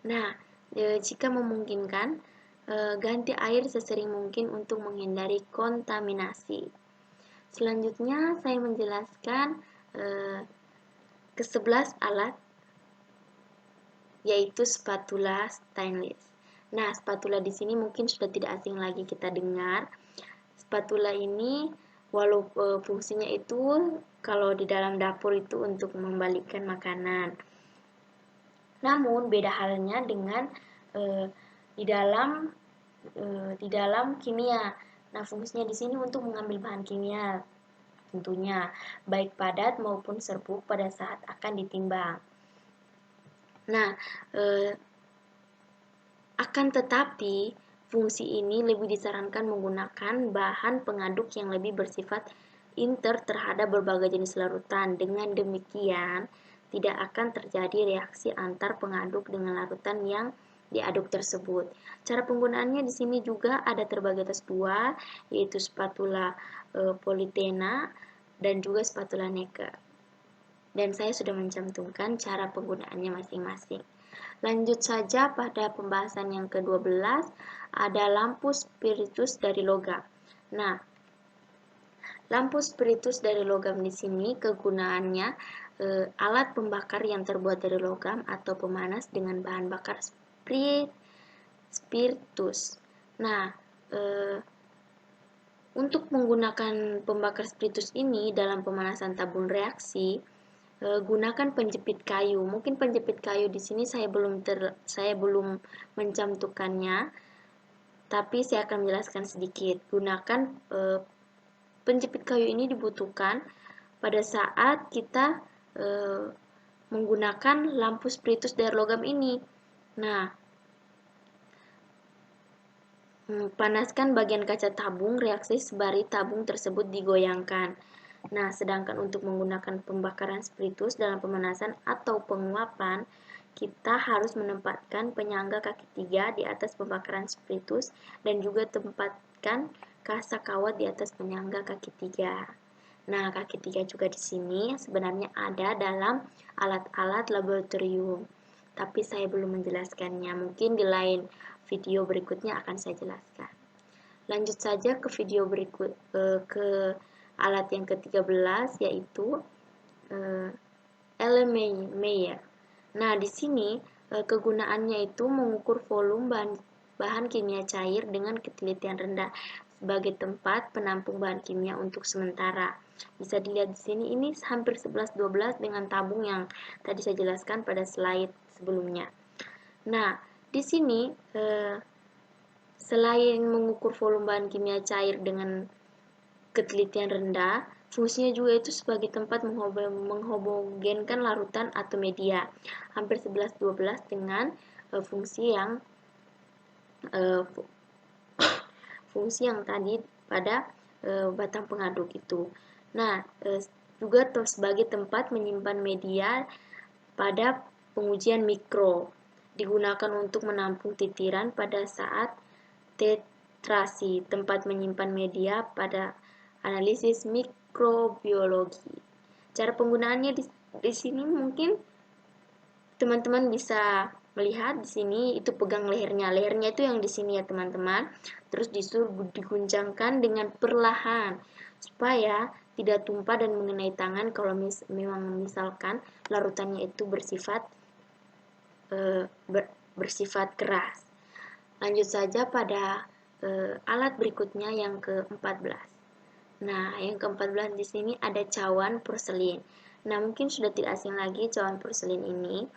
Nah, jika memungkinkan, ganti air sesering mungkin untuk menghindari kontaminasi. Selanjutnya saya menjelaskan ke-11 alat, yaitu spatula stainless. Nah, spatula di sini mungkin sudah tidak asing lagi kita dengar. Spatula ini walau fungsinya itu kalau di dalam dapur itu untuk membalikkan makanan. Namun beda halnya dengan eh, di dalam kimia. Nah, fungsinya di sini untuk mengambil bahan kimia tentunya, baik padat maupun serbuk pada saat akan ditimbang. Nah, akan tetapi fungsi ini lebih disarankan menggunakan bahan pengaduk yang lebih bersifat inter terhadap berbagai jenis larutan. Dengan demikian, tidak akan terjadi reaksi antar pengaduk dengan larutan yang diaduk tersebut. Cara penggunaannya di sini juga ada terbagi atas dua, yaitu spatula politena dan juga spatula Necker. Dan saya sudah mencantumkan cara penggunaannya masing-masing. Lanjut saja pada pembahasan yang ke-12, ada lampu spiritus dari logam. Nah, lampu spiritus dari logam di sini kegunaannya alat pembakar yang terbuat dari logam atau pemanas dengan bahan bakar spiritus. Nah, untuk menggunakan pembakar spiritus ini dalam pemanasan tabung reaksi, gunakan penjepit kayu. Mungkin penjepit kayu di sini saya belum mencantumkannya, tapi saya akan menjelaskan sedikit. Gunakan penjepit kayu ini dibutuhkan pada saat kita menggunakan lampu spiritus dari logam ini. Nah, panaskan bagian kaca tabung reaksi sebari tabung tersebut digoyangkan. Nah, sedangkan untuk menggunakan pembakaran spiritus dalam pemanasan atau penguapan, kita harus menempatkan penyangga kaki 3 di atas pembakaran spiritus dan juga tempatkan kasa kawat di atas penyangga kaki 3. Nah, kaki 3 juga di sini sebenarnya ada dalam alat-alat laboratorium, tapi saya belum menjelaskannya. Mungkin di lain video berikutnya akan saya jelaskan. Lanjut saja ke video berikut, ke alat yang ke-13, yaitu Erlenmeyer. Nah, di sini kegunaannya itu mengukur volume bahan kimia cair dengan ketelitian rendah sebagai tempat penampung bahan kimia untuk sementara. Bisa dilihat di sini, ini hampir 11-12 dengan tabung yang tadi saya jelaskan pada slide sebelumnya. Nah, di sini selain mengukur volume bahan kimia cair dengan ketelitian rendah, fungsinya juga itu sebagai tempat menghomogenkan larutan atau media. Hampir 11-12 dengan fungsi yang tadi pada batang pengaduk itu. Nah, juga sebagai tempat menyimpan media pada pengujian mikro, digunakan untuk menampung titiran pada saat tetrasi, tempat menyimpan media pada analisis mikrobiologi. Cara penggunaannya di sini mungkin teman-teman bisa melihat di sini itu pegang lehernya. Lehernya itu yang di sini ya teman-teman. Terus disuruh diguncangkan dengan perlahan supaya tidak tumpah dan mengenai tangan kalau memang misalkan larutannya itu bersifat keras. Lanjut saja pada alat berikutnya yang ke-14. Nah, yang ke-14 di sini ada cawan porselin. Nah, mungkin sudah tidak asing lagi cawan porselin ini.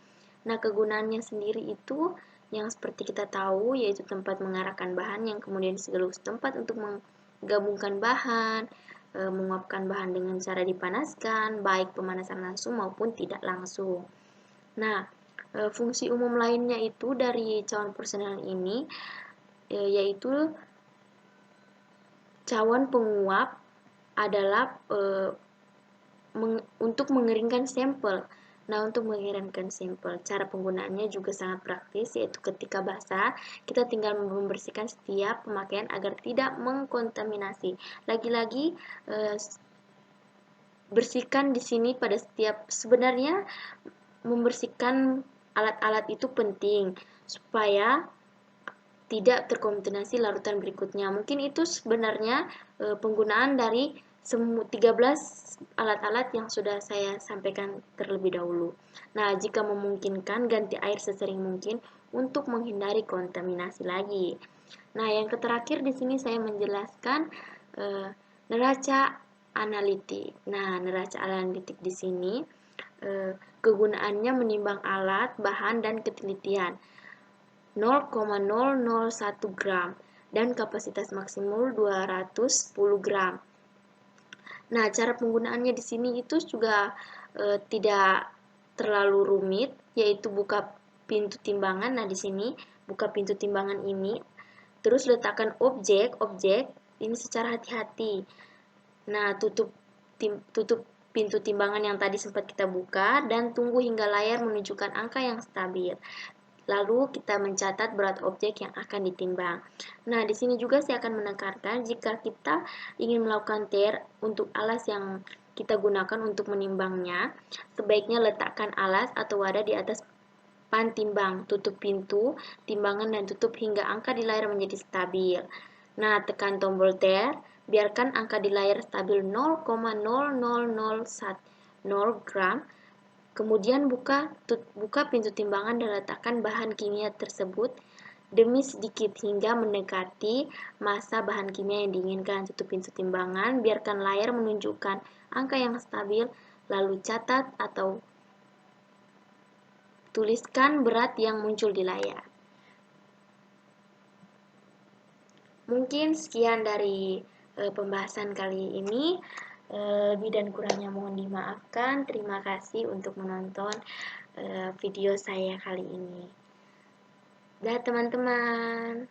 Nah, kegunaannya sendiri itu yang seperti kita tahu, yaitu tempat mengarahkan bahan yang kemudian sekaligus tempat untuk menggabungkan bahan, menguapkan bahan dengan cara dipanaskan, baik pemanasan langsung maupun tidak langsung. Nah, fungsi umum lainnya itu dari cawan porselin ini, yaitu cawan penguap adalah untuk mengeringkan sampel. Nah, untuk mengeringkan sampel, cara penggunaannya juga sangat praktis, yaitu ketika basah, kita tinggal membersihkan setiap pemakaian agar tidak mengkontaminasi. Lagi-lagi, bersihkan di sini pada setiap, sebenarnya membersihkan alat-alat itu penting supaya tidak terkontaminasi larutan berikutnya. Mungkin itu sebenarnya penggunaan dari 13 alat-alat yang sudah saya sampaikan terlebih dahulu. Nah, jika memungkinkan, ganti air sesering mungkin untuk menghindari kontaminasi lagi. Nah, yang terakhir di sini saya menjelaskan neraca analitik. Nah, neraca analitik di sini kegunaannya menimbang alat, bahan, dan ketelitian. 0,001 gram dan kapasitas maksimal 210 gram. Nah, cara penggunaannya di sini itu juga tidak terlalu rumit, yaitu buka pintu timbangan. Nah, di sini buka pintu timbangan ini, terus letakkan objek ini secara hati-hati. Nah, tutup pintu timbangan yang tadi sempat kita buka dan tunggu hingga layar menunjukkan angka yang stabil. Lalu kita mencatat berat objek yang akan ditimbang. Nah, di sini juga saya akan menekankan jika kita ingin melakukan TR untuk alas yang kita gunakan untuk menimbangnya, sebaiknya letakkan alas atau wadah di atas pan timbang, tutup pintu timbangan dan tutup hingga angka di layar menjadi stabil. Nah, tekan tombol TR, biarkan angka di layar stabil 0,00010 gram. Kemudian buka pintu timbangan dan letakkan bahan kimia tersebut demi sedikit hingga mendekati massa bahan kimia yang diinginkan. Tutup pintu timbangan, biarkan layar menunjukkan angka yang stabil, lalu catat atau tuliskan berat yang muncul di layar. Mungkin sekian dari pembahasan kali ini. Lebih dan kurangnya mohon dimaafkan. Terima kasih untuk menonton video saya kali ini. Dah teman-teman.